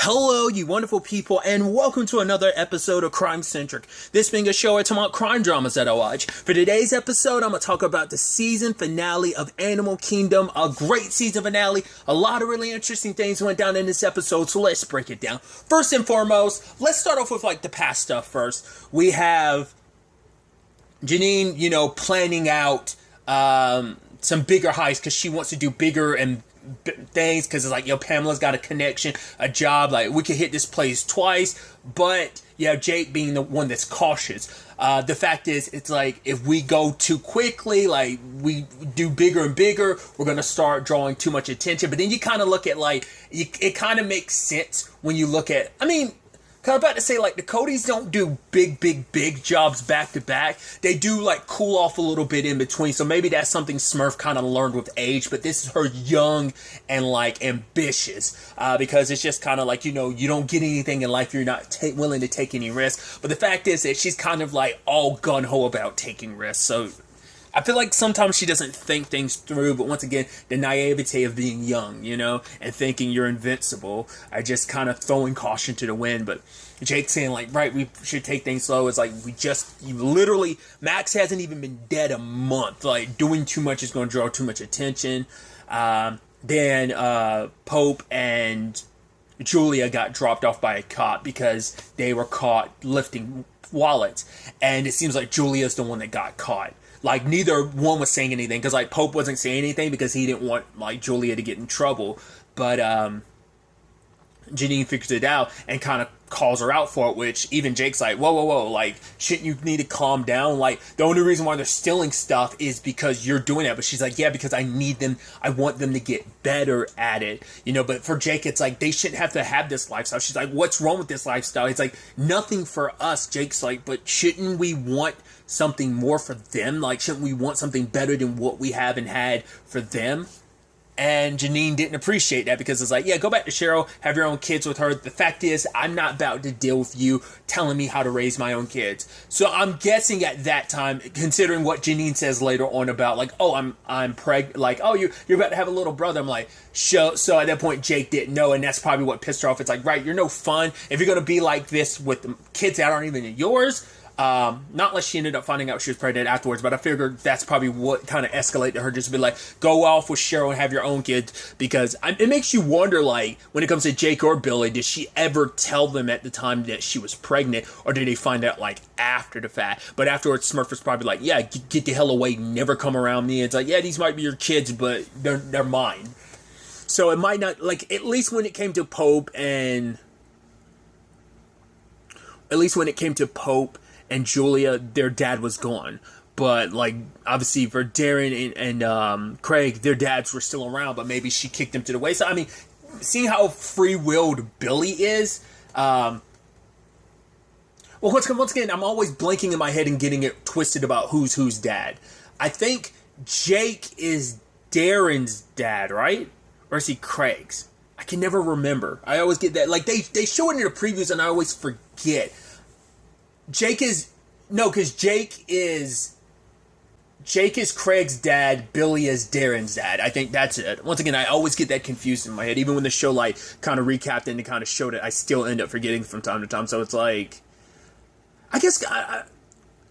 Hello, you wonderful people, and welcome to another episode of Crime Centric. This being a show I talk about crime dramas that I watch. For today's episode, I'm going to talk about the season finale of Animal Kingdom. A great season finale. A lot of really interesting things went down in this episode, so let's break it down. First and foremost, let's start off with the past stuff first. We have Janine, planning out some bigger heists because she wants to do bigger and things because it's Pamela's got a connection, a job, we could hit this place twice, but Jake being the one that's cautious. The fact is, it's if we go too quickly, we do bigger and bigger, we're gonna start drawing too much attention. But then you kind of look at it kind of makes sense when you look at, I'm about to say, the Codys don't do big jobs back to back. They do, cool off a little bit in between. So maybe that's something Smurf kind of learned with age. But this is her young and, ambitious. Because it's just kind of you don't get anything in life. You're not willing to take any risks. But the fact is that she's kind of, all gung-ho about taking risks. So I feel like sometimes she doesn't think things through, but once again, the naivete of being young, and thinking you're invincible, I just kind of throwing caution to the wind. But Jake saying right, we should take things slow. It's Max hasn't even been dead a month. Doing too much is going to draw too much attention. Then Pope and Julia got dropped off by a cop because they were caught lifting wallets. And it seems like Julia's the one that got caught. Neither one was saying anything, because, Pope wasn't saying anything because he didn't want, Julia to get in trouble. But, Janine figures it out and kind of calls her out for it, which even Jake's whoa, shouldn't you need to calm down? The only reason why they're stealing stuff is because you're doing that. But she's yeah, because I need them, I want them to get better at it, but for Jake, it's they shouldn't have to have this lifestyle. She's what's wrong with this lifestyle? It's nothing for us. Jake's but shouldn't we want something more for them? Shouldn't we want something better than what we have and had for them? And Janine didn't appreciate that because it's go back to Cheryl, have your own kids with her. The fact is, I'm not about to deal with you telling me how to raise my own kids. So I'm guessing at that time, considering what Janine says later on about I'm pregnant, you're about to have a little brother. I'm so at that point, Jake didn't know, and that's probably what pissed her off. It's right, you're no fun. If you're going to be like this with the kids that aren't even yours, not unless she ended up finding out she was pregnant afterwards, but I figured that's probably what kind of escalated her, just to be go off with Cheryl and have your own kids, because it makes you wonder, when it comes to Jake or Billy, did she ever tell them at the time that she was pregnant, or did they find out, after the fact? But afterwards, Smurf was probably yeah, get the hell away, never come around me. It's yeah, these might be your kids, but they're mine. So it might not, at least when it came to Pope and Julia, their dad was gone. But, obviously for Darren and Craig, their dads were still around, but maybe she kicked them to the wayside. Seeing how free-willed Billy is, once again, I'm always blanking in my head and getting it twisted about who's dad. I think Jake is Darren's dad, right? Or is he Craig's? I can never remember. I always get that. They show it in the previews, and I always forget. Jake is Craig's dad, Billy is Darren's dad. I think that's it. Once again, I always get that confused in my head. Even when the show kind of recapped and kind of showed it, I still end up forgetting from time to time. So it's I guess,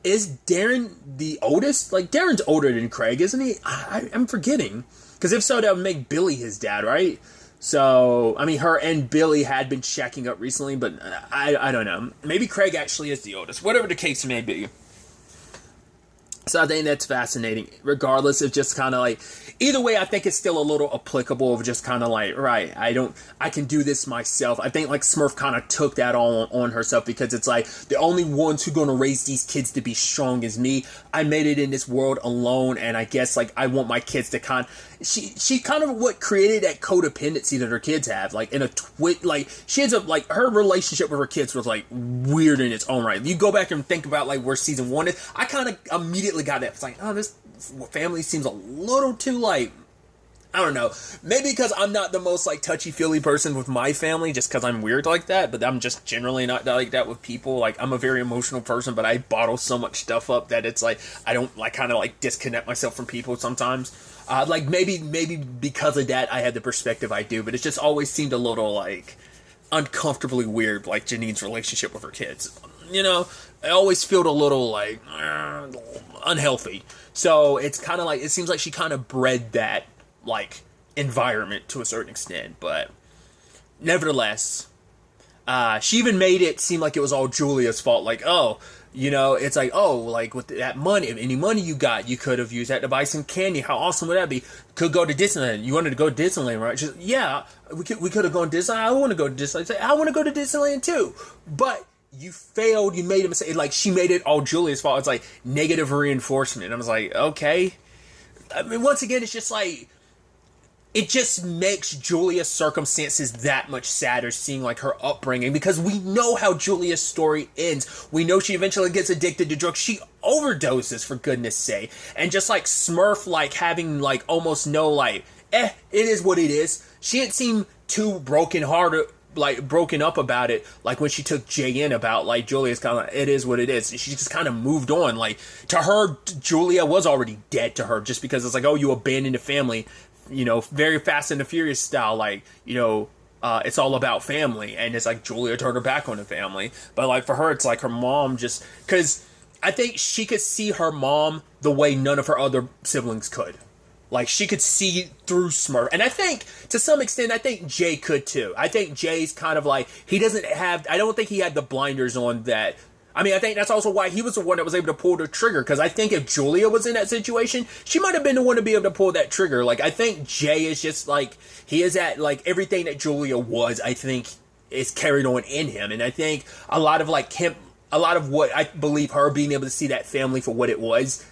is Darren the oldest? Darren's older than Craig, isn't he? I'm forgetting. Because if so, that would make Billy his dad, right? So, her and Billy had been shacking up recently, but I don't know. Maybe Craig actually is the oldest. Whatever the case may be. So I think that's fascinating. Regardless of just kind of either way, I think it's still a little applicable of just kind of right, I can do this myself. I think Smurf kind of took that on herself, because it's the only ones who are going to raise these kids to be strong is me. I made it in this world alone, and I guess I want my kids to she kind of what created that codependency that her kids have, in a she ends up her relationship with her kids was weird in its own right. If you go back and think about where season 1 is, I kind of immediately got that. It's this family seems a little too I don't know. Maybe because I'm not the most touchy-feely person with my family, just because I'm weird like that. But I'm just generally not like that with people. I'm a very emotional person, but I bottle so much stuff up that it's I don't kind of disconnect myself from people sometimes. Maybe because of that, I had the perspective I do. But it just always seemed a little uncomfortably weird, like Janine's relationship with her kids. You know, I always feel a little like unhealthy. So it's kind of like, it seems like she kind of bred that like environment to a certain extent. But nevertheless, she even made it seem like it was all Julia's fault. Like, oh, you know, it's like, oh, like with that money, if any money you got, you could have used that to buy some candy. How awesome would that be? Could go to Disneyland. You wanted to go to Disneyland, right? She's, yeah, we could have gone to Disneyland. I want to go to Disneyland. Say, I want to go to Disneyland too. But you failed. You made a mistake. Like, she made it all Julia's fault. It's like negative reinforcement. And I was like, okay. I mean, once again, it's just like, it just makes Julia's circumstances that much sadder, seeing like her upbringing, because we know how Julia's story ends. We know she eventually gets addicted to drugs. She overdoses, for goodness sake. And just like Smurf, like having like almost no like, it is what it is. She didn't seem too broken up about it, like when she took Jay in about like Julia's kind of like, it is what it is. She just kind of moved on. Like, to her, Julia was already dead to her, just because it's like, oh, you abandoned the family. You know, very Fast and the Furious style, like, you know, it's all about family, and it's like Julia turned her back on the family. But like for her, it's like her mom just, because I think she could see her mom the way none of her other siblings could. Like, she could see through Smurf. And I think, to some extent, I think Jay could too. I think Jay's kind of like, he doesn't have, I don't think he had the blinders on that. I mean, I think that's also why he was the one that was able to pull the trigger. Because I think if Julia was in that situation, she might have been the one to be able to pull that trigger. Like, I think Jay is just like, he is at, like, everything that Julia was, I think, is carried on in him. And I think a lot of, like, him, a lot of what I believe her being able to see that family for what it was,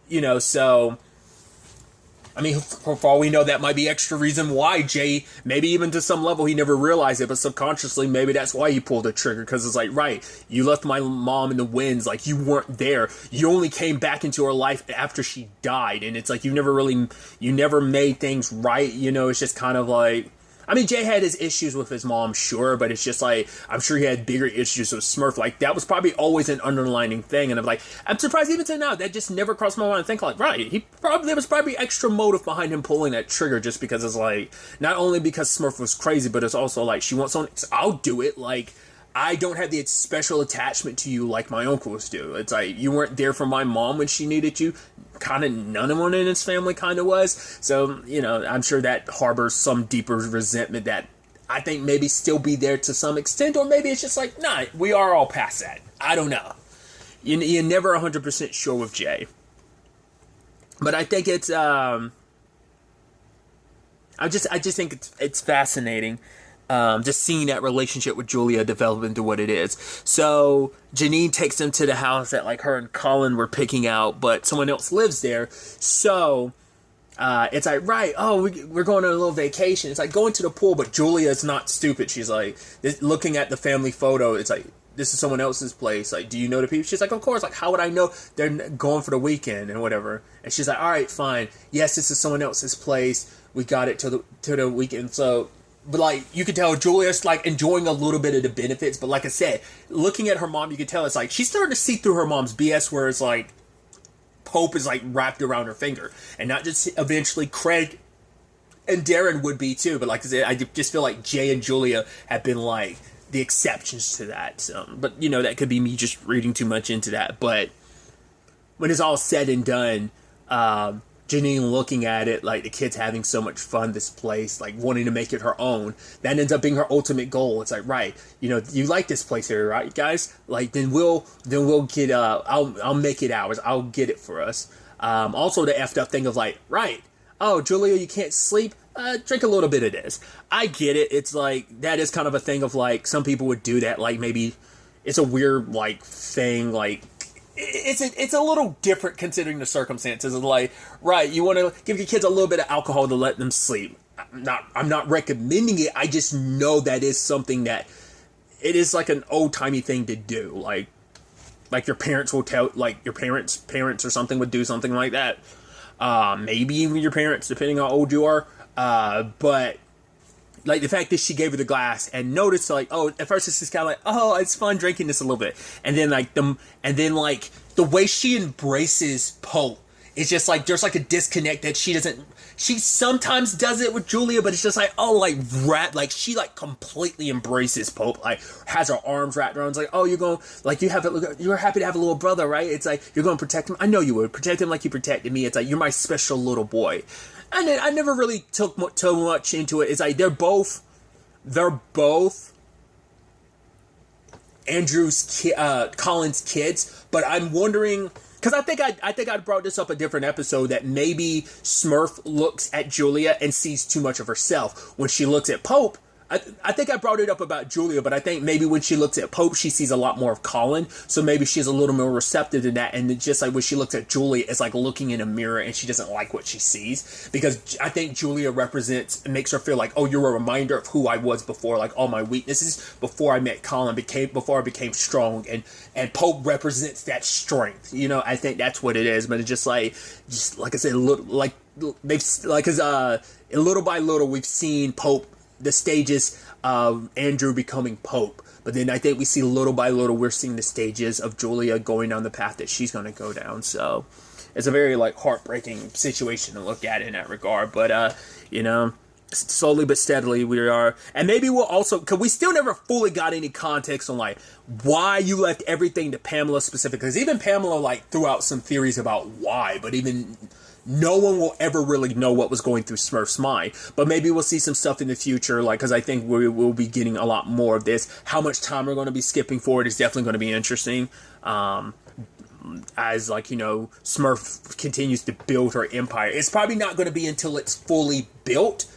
you know, so, I mean, for all we know, that might be extra reason why Jay, maybe even to some level, he never realized it, but subconsciously, maybe that's why he pulled the trigger, because it's like, right, you left my mom in the winds, like, you weren't there, you only came back into her life after she died, and it's like, you never made things right, you know, it's just kind of like, I mean, Jay had his issues with his mom, sure, but it's just like, I'm sure he had bigger issues with Smurf. Like, that was probably always an underlining thing. And I'm like, I'm surprised even to now, that just never crossed my mind to think like, right, there was probably extra motive behind him pulling that trigger, just because it's like, not only because Smurf was crazy, but it's also like, she wants something, I'll do it. Like, I don't have the special attachment to you like my uncles do. It's like, you weren't there for my mom when she needed you. Kind of none of one in his family kind of was. So, you know, I'm sure that harbors some deeper resentment that I think maybe still be there to some extent. Or maybe it's just like, nah, we are all past that. I don't know. You're never 100% sure with Jay. But I think it's, I just think it's fascinating. Just seeing that relationship with Julia develop into what it is. So Janine takes them to the house that like her and Colin were picking out, but someone else lives there. So it's like, right, oh, we're going on a little vacation. It's like going to the pool, but Julia's not stupid. She's like, looking at the family photo, it's like, this is someone else's place. Like, do you know the people? She's like, of course. Like, how would I know they're going for the weekend and whatever? And she's like, all right, fine. Yes, this is someone else's place. We got it to the weekend. So, but like, you could tell Julia's like enjoying a little bit of the benefits. But like I said, looking at her mom, you could tell it's like she's starting to see through her mom's BS, where it's like hope is like wrapped around her finger, and not just eventually Craig and Darren would be too. But like I said, I just feel like Jay and Julia have been like the exceptions to that. So, but you know, that could be me just reading too much into that. But when it's all said and done, Janine looking at it like the kids having so much fun, this place, like wanting to make it her own, that ends up being her ultimate goal. It's like, right, you know, you like this place here, right, guys? Like, then we'll get, I'll make it ours. I'll get it for us. Also the effed up thing of like, right, oh, Julia, you can't sleep? Drink a little bit of this. I get it. It's like, that is kind of a thing of like, some people would do that. Like, maybe it's a weird, like, thing, like, it's a little different considering the circumstances. Of like, right, you want to give your kids a little bit of alcohol to let them sleep. I'm not recommending it. I just know that is something that it is like an old timey thing to do. Like your parents will tell, like your parents or something would do something like that. Maybe even your parents, depending on how old you are. But like the fact that she gave her the glass and noticed, like, oh, at first it's just kind of like, oh, it's fun drinking this a little bit, and then the way she embraces Pope it's just like there's like a disconnect that she sometimes does it with Julia, but it's just like, oh, like like she like completely embraces Pope, like has her arms wrapped around. It's like, oh, you're going, like, you're happy to have a little brother, right? It's like, you're going to protect him. I know you would protect him like you protected me. It's like, you're my special little boy. And then I never really took too much into it. It's like they're both Colin's kids, but I'm wondering, because I think I brought this up a different episode, that maybe Smurf looks at Julia and sees too much of herself. When she looks at Pope, I think I brought it up about Julia, but I think maybe when she looks at Pope, she sees a lot more of Colin, so maybe she's a little more receptive to that, and just like when she looks at Julia, it's like looking in a mirror, and she doesn't like what she sees, because I think Julia makes her feel like, oh, you're a reminder of who I was before, like all my weaknesses, before I met Colin, before I became strong, and Pope represents that strength, you know. I think that's what it is, but it's just like I said, little by little, we've seen Pope, the stages of Andrew becoming Pope, but then I think we see little by little, we're seeing the stages of Julia going down the path that she's going to go down. So it's a very like heartbreaking situation to look at in that regard, but you know, slowly but steadily we are, and maybe we'll also, because we still never fully got any context on like why you left everything to Pamela specifically, because even Pamela like threw out some theories about why, but even no one will ever really know what was going through Smurf's mind. But maybe we'll see some stuff in the future, like, because I think we will be getting a lot more of this. How much time we're going to be skipping forward is definitely going to be interesting. As, like, you know, Smurf continues to build her empire. It's probably not going to be until it's fully built,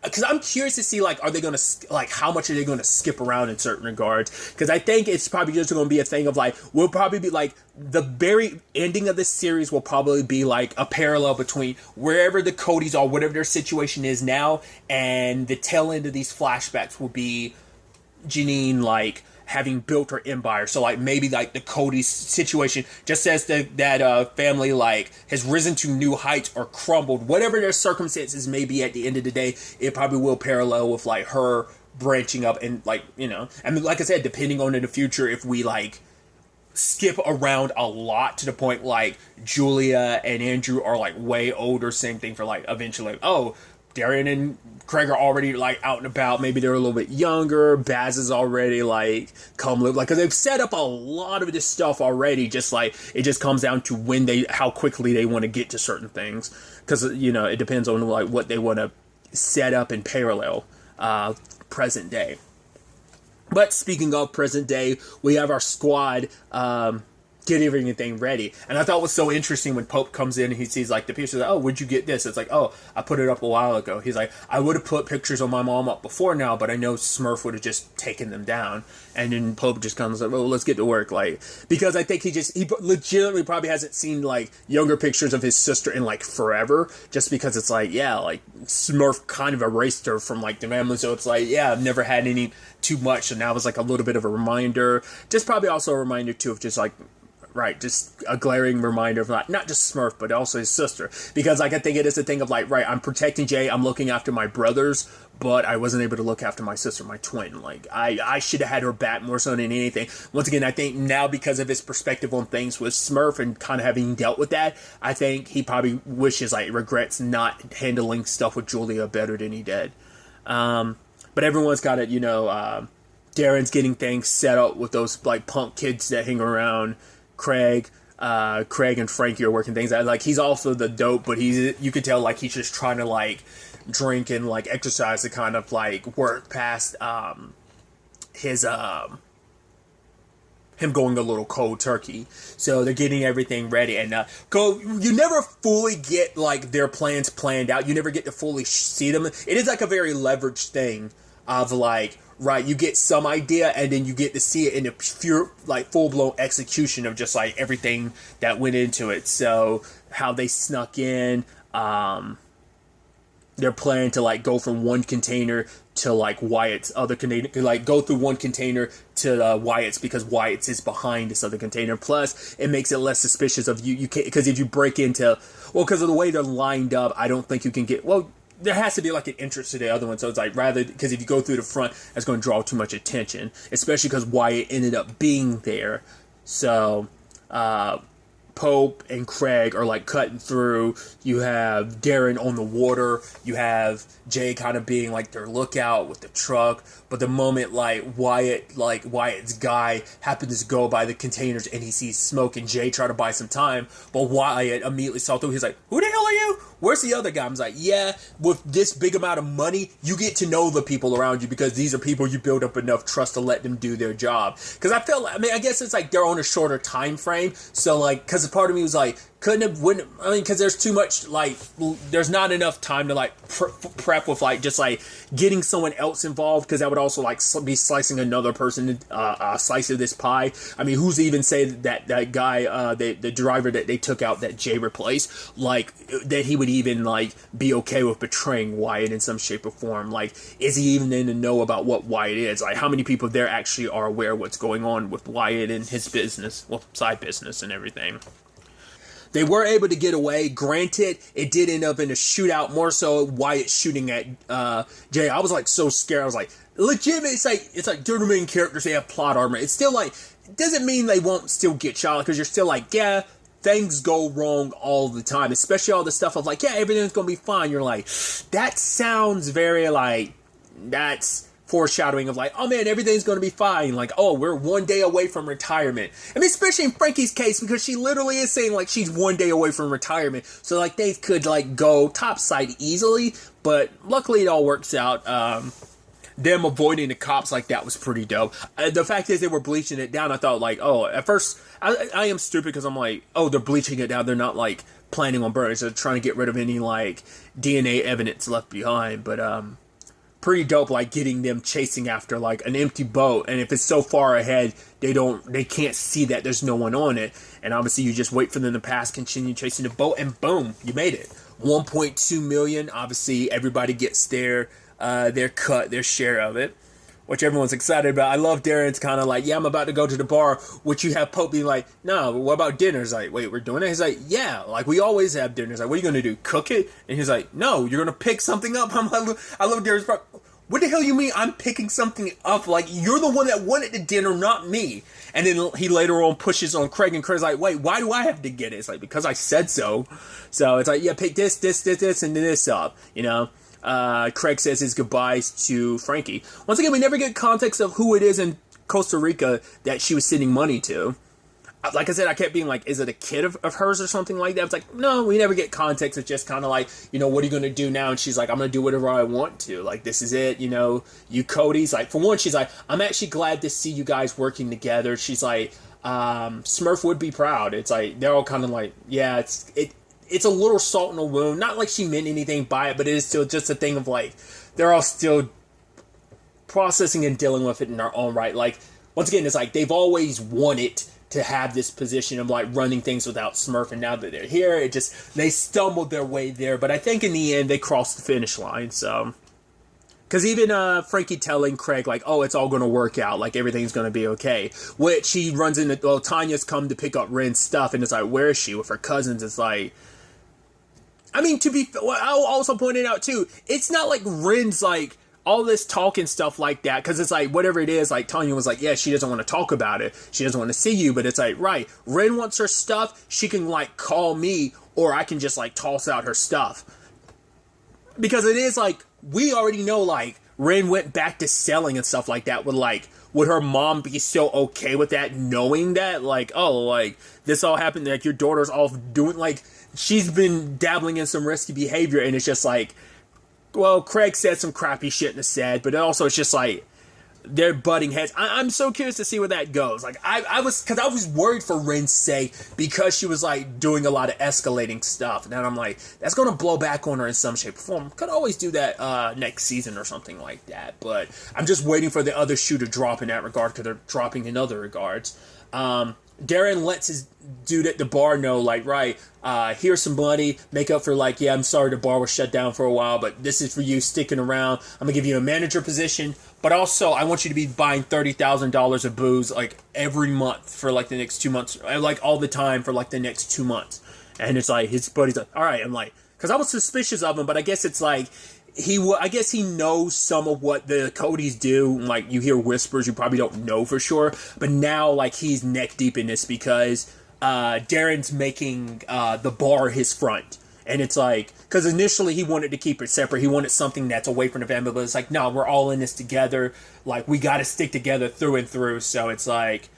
because I'm curious to see, like, are they going to, like, how much are they going to skip around in certain regards? Because I think it's probably just going to be a thing of, like, we'll probably be, like, the very ending of this series will probably be, like, a parallel between wherever the Codys are, whatever their situation is now, and the tail end of these flashbacks will be Janine, like, having built her empire. So like maybe like the Cody situation, just as that family like has risen to new heights or crumbled, whatever their circumstances may be at the end of the day, it probably will parallel with like her branching up, and like, you know, I mean, like I said, depending on in the future, if we like skip around a lot to the point like Julia and Andrew are like way older, same thing for like eventually, like, oh, Darian and Craig are already like out and about. Maybe they're a little bit younger. Baz is already like come live, like, because they've set up a lot of this stuff already. Just like it just comes down to how quickly they want to get to certain things. Because, you know, it depends on like what they want to set up in parallel, present day. But speaking of present day, we have our squad get everything ready. And I thought it was so interesting when Pope comes in and he sees like the pictures, like, oh, where'd you get this? It's like, oh, I put it up a while ago. He's like, I would have put pictures of my mom up before now, but I know Smurf would have just taken them down. And then Pope just comes like, well, let's get to work. Like, because I think he legitimately probably hasn't seen like younger pictures of his sister in like forever, just because it's like, yeah, like Smurf kind of erased her from like the family. So it's like, yeah, I've never had any too much. So now it's like a little bit of a reminder. Just probably also a reminder too of just like, right, just a glaring reminder of not just Smurf, but also his sister. Because like I think it is a thing of like, right, I'm protecting Jay, I'm looking after my brothers, but I wasn't able to look after my sister, my twin. Like, I should have had her back more so than anything. Once again, I think now because of his perspective on things with Smurf and kind of having dealt with that, I think he probably wishes, like, regrets not handling stuff with Julia better than he did. But everyone's got it, you know, Darren's getting things set up with those, like, punk kids that hang around. Craig and Frankie are working things out. Like, he's also the dope, but you could tell like he's just trying to like drink and like exercise to kind of like work past his him going a little cold turkey. So they're getting everything ready, and you never fully get like their plans planned out. You never get to fully see them. It is like a very leveraged thing of like, right, you get some idea and then you get to see it in a pure, like, full-blown execution of just, like, everything that went into it. So, how they snuck in, they're planning to, like, go from one container to, like, Wyatt's other container, like, go through one container to Wyatt's, because Wyatt's is behind this other container. Plus, it makes it less suspicious of you can't, because if you break into, well, because of the way they're lined up, I don't think you can get, well, there has to be like an entrance to the other one, so it's like rather, because if you go through the front, that's going to draw too much attention, especially because Wyatt ended up being there. So Pope and Craig are like cutting through. You have Darren on the water. You have Jay kind of being like their lookout with the truck. But the moment Wyatt's guy happens to go by the containers and he sees smoke and Jay try to buy some time, but Wyatt immediately saw through. He's like, "Who the hell are you? Where's the other guy?" I'm like, "Yeah, with this big amount of money, you get to know the people around you because these are people you build up enough trust to let them do their job." Because I guess it's like they're on a shorter time frame. So like, because part of me was like, because there's too much, like, there's not enough time to like prep with like just like getting someone else involved, because that would also like be slicing another person a slice of this pie. I mean, who's to even say that guy, the driver that they took out that Jay replaced, like that he would even like be okay with betraying Wyatt in some shape or form? Like, is he even in the know about what Wyatt is? Like, how many people there actually are aware of what's going on with Wyatt and his business, well, side business and everything? They were able to get away. Granted, it did end up in a shootout, more so Wyatt shooting at Jay. I was like so scared. I was like, legitimate. It's like they're the main characters. They have plot armor. It's still like, it doesn't mean they won't still get shot, because you're still like, yeah, things go wrong all the time. Especially all the stuff of like, yeah, everything's gonna be fine. You're like, that sounds very like, that's foreshadowing of like, oh man, everything's going to be fine. Like, oh, we're 1 day away from retirement. I mean, especially in Frankie's case, because she literally is saying like she's 1 day away from retirement. So like they could like go topside easily, but luckily it all works out. Them avoiding the cops like that was pretty dope. The fact is they were bleaching it down. I thought like, oh, at first I am stupid because I'm like, oh, they're bleaching it down. They're not like planning on burning. They're trying to get rid of any like DNA evidence left behind. But pretty dope, like getting them chasing after like an empty boat, and if it's so far ahead they can't see that there's no one on it, and obviously you just wait for them to pass, continue chasing the boat, and boom, you made it. 1.2 million. Obviously everybody gets their cut, their share of it, which everyone's excited about. I love Darren's kind of like, yeah, I'm about to go to the bar, which you have Pope being like, no, what about dinner? It's like, wait, we're doing it? He's like, yeah, like we always have dinners. Like, what are you going to do, cook it? And he's like, no, you're going to pick something up. I love Darren's part. What the hell you mean I'm picking something up? Like, you're the one that wanted the dinner, not me. And then he later on pushes on Craig, and Craig's like, wait, why do I have to get it? It's like, because I said so. So it's like, yeah, pick this, and this up, you know? Craig says his goodbyes to Frankie. Once again, we never get context of who it is in Costa Rica that she was sending money to. Like I said, I kept being like, is it a kid of hers or something like that? It's like, no, we never get context. It's just kind of like, you know, what are you going to do now? And she's like, I'm going to do whatever I want to. Like, this is it, you know, you Cody's like, for one, she's like, I'm actually glad to see you guys working together. She's like, Smurf would be proud. It's like, they're all kind of like, yeah, it's a little salt in the wound. Not like she meant anything by it, but it is still just a thing of like, they're all still processing and dealing with it in their own right. Like, once again, it's like, they've always wanted to have this position of like running things without Smurf, and now that they're here, they stumbled their way there, but I think in the end they crossed the finish line. So, because even Frankie telling Craig like, oh, it's all going to work out, like everything's going to be okay, which he runs into, well, Tanya's come to pick up Ren's stuff, and it's like, where is she with her cousins? It's like, I mean, I'll also point it out too, it's not like Ren's like all this talk and stuff like that, because it's like, whatever it is, like Tanya was like, yeah, she doesn't want to talk about it, she doesn't want to see you, but it's like, right, Ren wants her stuff, she can like call me, or I can just like toss out her stuff, because it is like, we already know like Ren went back to selling and stuff like that. Would her mom be so okay with that, knowing that like, oh, like this all happened, like your daughter's off doing, like she's been dabbling in some risky behavior, and it's just like, well, Craig said some crappy shit in the set, but also it's just like they're butting heads. I'm so curious to see where that goes. Like I was worried for Ren's sake, because she was like doing a lot of escalating stuff, and then I'm like, that's gonna blow back on her in some shape or form. Could always do that next season or something like that, but I'm just waiting for the other shoe to drop in that regard, because they're dropping in other regards. Darren lets his dude at the bar know, like, right, here's some money, make up for, like, yeah, I'm sorry the bar was shut down for a while, but this is for you sticking around. I'm gonna give you a manager position, but also I want you to be buying $30,000 of booze, like, every month for, like, the next 2 months, like, all the time for, like, the next 2 months. And it's like, his buddy's like, all right, I'm like, because I was suspicious of him, but I guess it's like, I guess he knows some of what the Codys do. Like, you hear whispers, you probably don't know for sure. But now, like, he's neck deep in this, because Darren's making the bar his front. And it's like, because initially he wanted to keep it separate. He wanted something that's away from the family. But it's like, no, we're all in this together. Like, we got to stick together through and through. So it's like,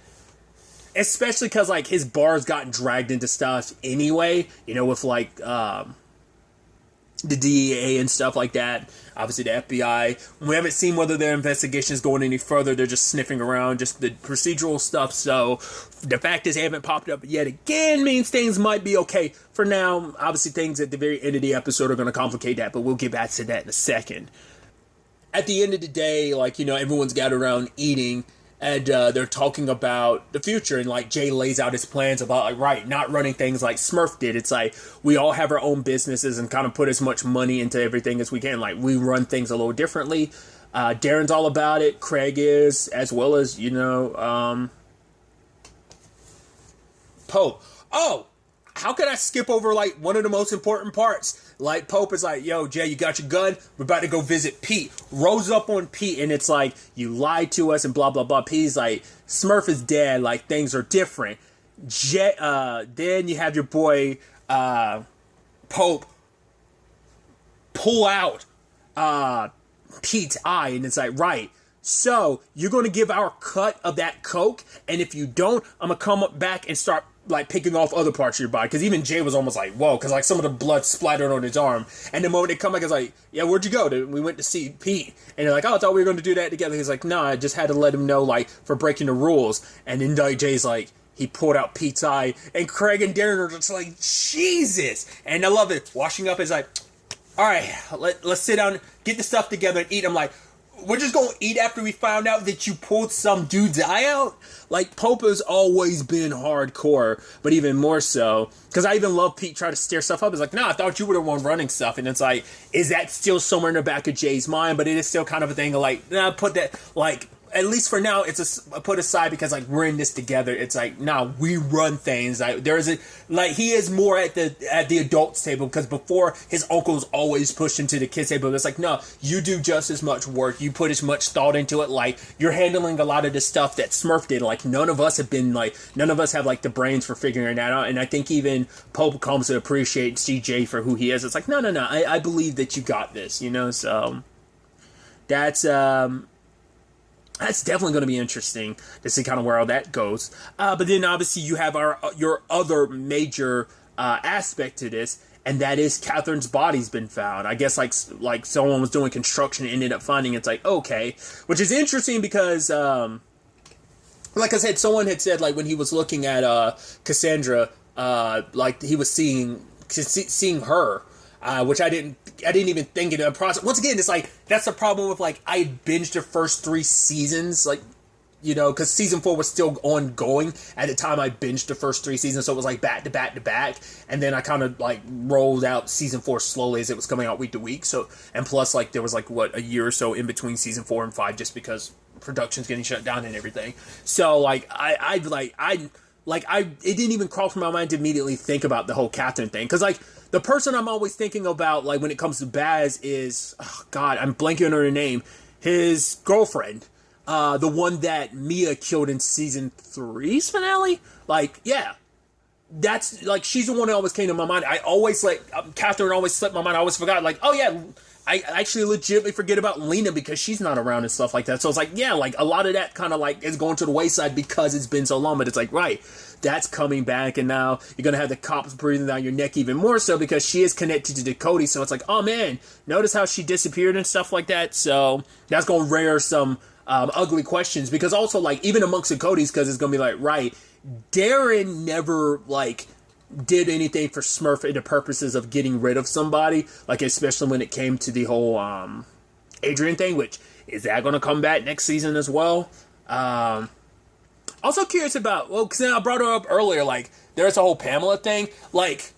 especially because, like, his bar's gotten dragged into stuff anyway. You know, with, like, the DEA and stuff like that. Obviously, the FBI. We haven't seen whether their investigation is going any further. They're just sniffing around, just the procedural stuff. So the fact is they haven't popped up yet again means things might be okay for now. Obviously, things at the very end of the episode are going to complicate that, but we'll get back to that in a second. At the end of the day, like, you know, everyone's gathered around eating, and they're talking about the future, and like Jay lays out his plans about, like, right, not running things like Smurf did. It's like we all have our own businesses and kind of put as much money into everything as we can. Like, we run things a little differently. Darren's all about it. Craig is, as well as, you know, Pope. Oh, how could I skip over, like, one of the most important parts? Like, Pope is like, yo, Jay, you got your gun? We're about to go visit Pete. Rolls up on Pete, and it's like, you lied to us and blah, blah, blah. Pete's like, Smurf is dead. Like, things are different. Then you have your boy, Pope, pull out Pete's eye, and it's like, right. So, you're going to give our cut of that coke, and if you don't, I'm going to come up back and start, like, picking off other parts of your body. Because even Jay was almost like, whoa, because, like, some of the blood splattered on his arm. And the moment they come back, it's like, yeah, where'd you go? We went to see Pete. And they're like, oh, I thought we were going to do that together. He's like, no, I just had to let him know, like, for breaking the rules. And then Jay's like, he pulled out Pete's eye. And Craig and Darren are just like, Jesus. And I love it. Washing up is like, all right, let's sit down, get the stuff together and eat. I'm like, we're just going to eat after we found out that you pulled some dude's eye out? Like, Pope has always been hardcore, but even more so. Because I even love Pete trying to stir stuff up. It's like, nah, I thought you were the one running stuff. And it's like, is that still somewhere in the back of Jay's mind? But it is still kind of a thing of like, nah, put that, like, at least for now, it's a put aside because, like, we're in this together. It's like, nah, we run things. Like, there's a, like, he is more at the adults table, because before his uncle's always pushed into the kids table. It's like, no, you do just as much work. You put as much thought into it. Like, you're handling a lot of the stuff that Smurf did. Like, none of us have like the brains for figuring that out. And I think even Pope comes to appreciate CJ for who he is. It's like, no, I believe that you got this, you know? So that's definitely going to be interesting to see kind of where all that goes. But then obviously you have your other major aspect to this, and that is Catherine's body's been found. I guess like someone was doing construction and ended up finding it. It's like, okay, which is interesting because like I said, someone had said, like, when he was looking at Cassandra, like he was seeing her. Which I didn't even think in the process. Once again, it's like, that's the problem with, like, I binged the first 3 seasons, like, you know, because season 4 was still ongoing at the time I binged the first 3 seasons, so it was like back to back to back, and then I kind of like rolled out season 4 slowly as it was coming out week to week. So, and plus, like, there was like a year or so in between season 4 and 5 just because production's getting shut down and everything. So, like, it didn't even cross my mind to immediately think about the whole Catherine thing, because, like, the person I'm always thinking about, like, when it comes to Baz is, oh God, I'm blanking on her name, his girlfriend, the one that Mia killed in season 3's finale. Like, yeah, that's, like, she's the one that always came to my mind. I always, like, Catherine always slipped my mind. I always forgot, like, oh yeah, I actually legitimately forget about Lena because she's not around and stuff like that. So it's like, yeah, like, a lot of that kind of, like, is going to the wayside because it's been so long. But it's like, right, that's coming back, and now you're going to have the cops breathing down your neck even more so because she is connected to Dakota. So it's like, oh man, notice how she disappeared and stuff like that. So that's going to rear some ugly questions, because also, like, even amongst the Codys, because it's going to be like, right, Darren never, like, did anything for Smurf in the purposes of getting rid of somebody, like, especially when it came to the whole Adrian thing, which, is that going to come back next season as well? Also curious about, well, because I brought her up earlier, like, there's a whole Pamela thing, like,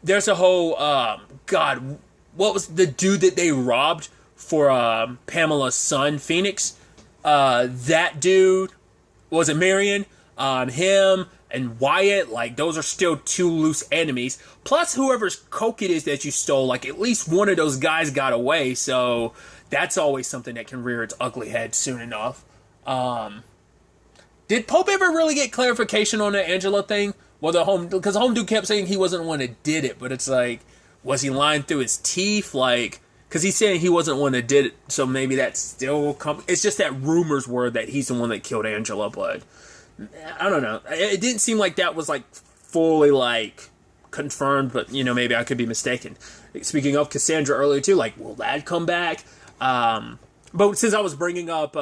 there's a whole, God, what was the dude that they robbed for Pamela's son, Phoenix? That dude, was it Marion? Him and Wyatt, like, those are still 2 loose enemies. Plus, whoever's coke it is that you stole, like, at least one of those guys got away, so that's always something that can rear its ugly head soon enough. Did Pope ever really get clarification on the Angela thing? Well, because the home dude kept saying he wasn't the one that did it, but it's like, was he lying through his teeth? Like, because he's saying he wasn't the one that did it, so maybe that's still it's just that rumors were that he's the one that killed Angela, but I don't know. It didn't seem like that was like fully like confirmed, but maybe I could be mistaken. Speaking of Cassandra earlier too, like, will that come back? But since I was bringing up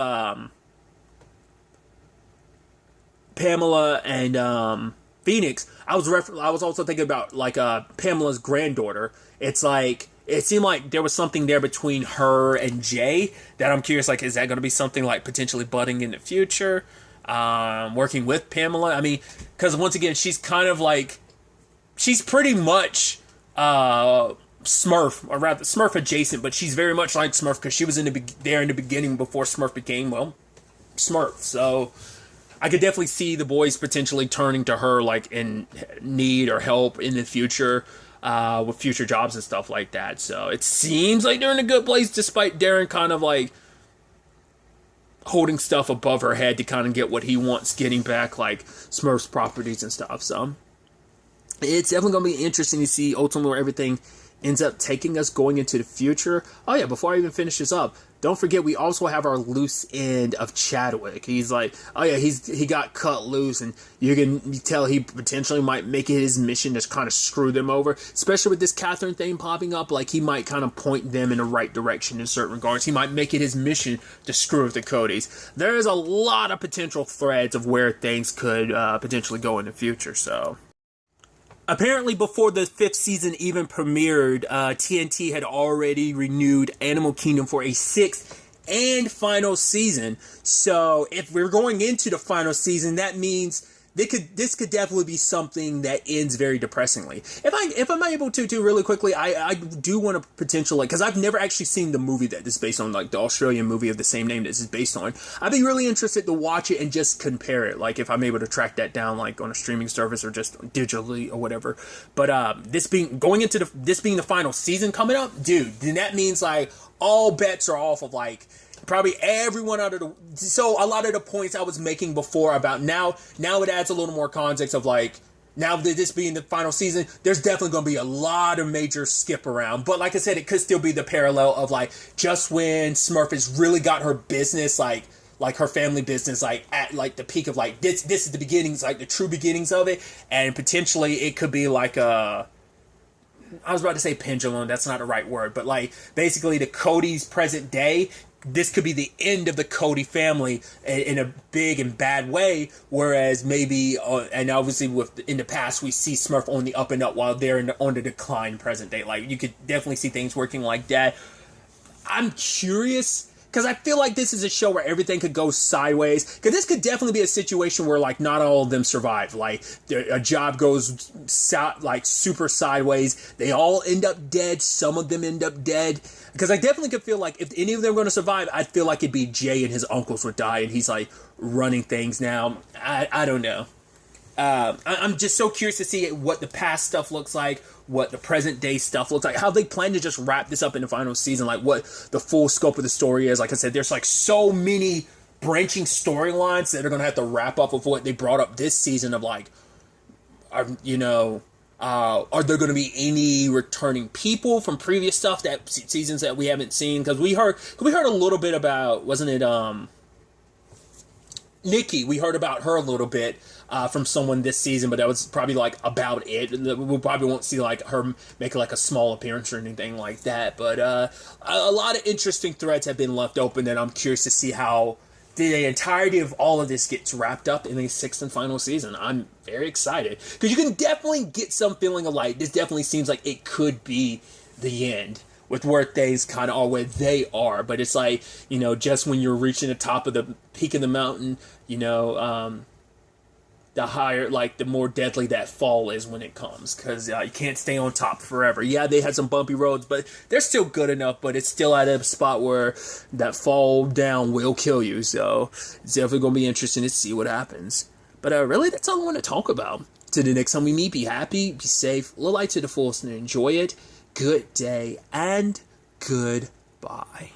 Pamela and Phoenix, I was also thinking about like Pamela's granddaughter. It's like, it seemed like there was something there between her and Jay that I'm curious, like, is that going to be something like potentially budding in the future? Working with Pamela? I mean, because once again, she's kind of like, she's pretty much Smurf, or rather Smurf adjacent, but she's very much like Smurf because she was there in the beginning before Smurf became, well, Smurf. So I could definitely see the boys potentially turning to her like in need or help in the future. With future jobs and stuff like that. So it seems like they're in a good place, despite Darren kind of like holding stuff above her head to kind of get what he wants, getting back like Smurf's properties and stuff. So it's definitely going to be interesting to see ultimately where everything ends up taking us going into the future. Oh yeah, before I even finish this up, don't forget we also have our loose end of Chadwick. He's like, oh yeah, he got cut loose, and you can tell he potentially might make it his mission to kind of screw them over, especially with this Catherine thing popping up. Like, he might kind of point them in the right direction in certain regards. He might make it his mission to screw with the Codys. There is a lot of potential threads of where things could potentially go in the future, so... Apparently, before the 5th season even premiered, TNT had already renewed Animal Kingdom for a 6th and final season. So, if we're going into the final season, that means this could definitely be something that ends very depressingly. If I'm able to really quickly, I do want to potential, like, because I've never actually seen the movie that this is based on, like the Australian movie of the same name that this is based on. I'd be really interested to watch it and just compare it, like if I'm able to track that down, like on a streaming service or just digitally or whatever. But this being the final season coming up, dude, then that means like all bets are off of like probably everyone so a lot of the points I was making before about now it adds a little more context of like, now that this being the final season, there's definitely going to be a lot of major skip around. But like I said, it could still be the parallel of like, just when Smurf has really got her business, like her family business, like at like the peak of like, this is the beginnings, like the true beginnings of it. And potentially it could be like I was about to say pendulum, that's not the right word, but like basically the Cody's present day, this could be the end of the Cody family in a big and bad way, whereas maybe, and obviously in the past, we see Smurf on the up and up while they're on the decline present day. Like, you could definitely see things working like that. I'm curious, because I feel like this is a show where everything could go sideways. Because this could definitely be a situation where, like, not all of them survive. Like, a job goes, like, super sideways. They all end up dead. Some of them end up dead. Because I definitely could feel like if any of them were going to survive, I'd feel like it'd be Jay and his uncles would die. And he's, like, running things now. I don't know. I'm just so curious to see what the past stuff looks like, what the present day stuff looks like, how they plan to just wrap this up in the final season, like what the full scope of the story is. Like I said, there's like so many branching storylines that are going to have to wrap up with what they brought up this season of like, are there going to be any returning people from previous stuff, that seasons that we haven't seen? Because we heard a little bit about, wasn't it, Nikki? We heard about her a little bit from someone this season, but that was probably like about it. We probably won't see like her make like a small appearance or anything like that. But a lot of interesting threads have been left open, and I'm curious to see how the entirety of all of this gets wrapped up in a 6th and final season. I'm very excited because you can definitely get some feeling of like, this definitely seems like it could be the end with where things kind of are where they are. But it's like, just when you're reaching the top of the peak of the mountain, the higher, like, the more deadly that fall is when it comes, because you can't stay on top forever. Yeah, they had some bumpy roads, but they're still good enough, but it's still at a spot where that fall down will kill you, so it's definitely going to be interesting to see what happens. But really, that's all I want to talk about. To the next time we meet, be happy, be safe, live life to the fullest, and enjoy it. Good day, and goodbye.